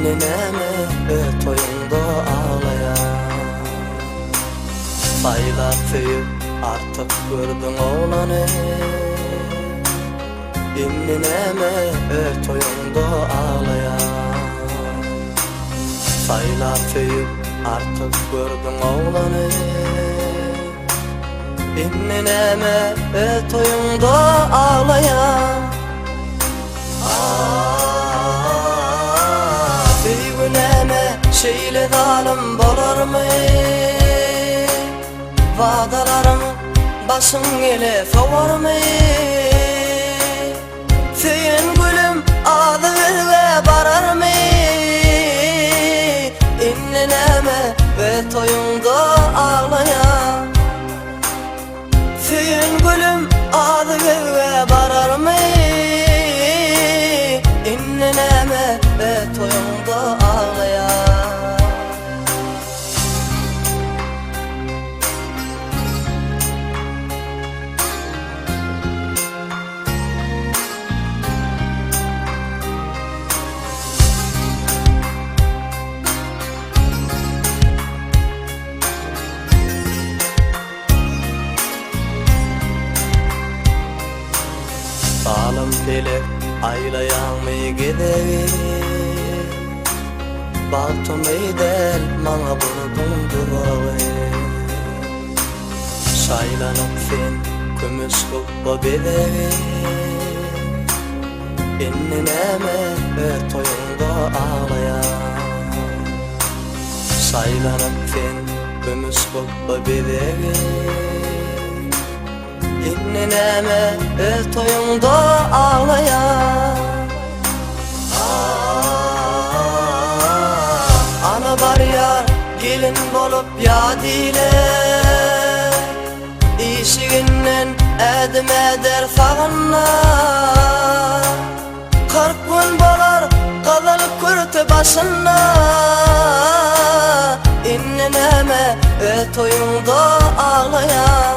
İnneneme toyunda ağlayan Sayla feyip artık gördün oğlanı İnneneme toyunda ağlayan Sayla feyip artık gördün oğlanı İnneneme toyunda ağlayan Büyüğüneme şeyle dalım bolar mı? Vadalarım basın ile favar mı? Tüyün gülüm adı ve barar mı? İnneneme ve toyunda ağlayan Tüyün gülüm adı ve barar mı? İnneneme ve toyunda ağlayan Sağlam pelek aylayan mı gidevi Baltım eydel mana burdum durağı Saylanıp sen kümüs kutla bedevi İnneneme toyunda ağlayan Saylanıp sen kümüs kutla bedevi İnneneme toyunda ağlayan Ana bar yar gelin bolup yadile İşiginden edim eder fağınla 40 gün bolar kadal kürtü başına İnneneme toyunda ağlayan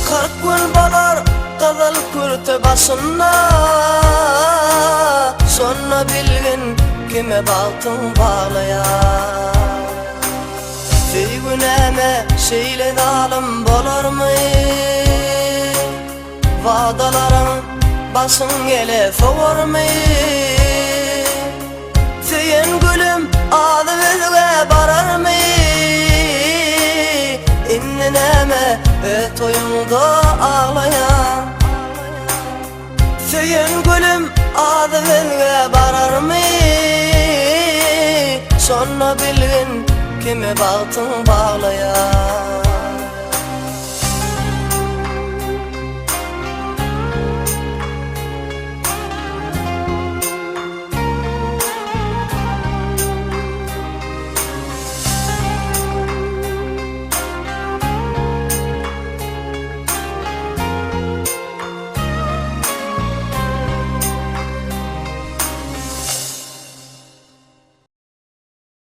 40 gün bolar kadal kürtü başına Sonra bilgin kime baltın bağlayan Tüygüneme şeyle dalım bolar mı? Vadalarım basın ele favar mı? Tüyün gülüm adı ve barar mı? İnneneme toyunda ağlayan Tüyün gülüm adı ve barar mı? Sonra bilgin kimi baltın bağlayan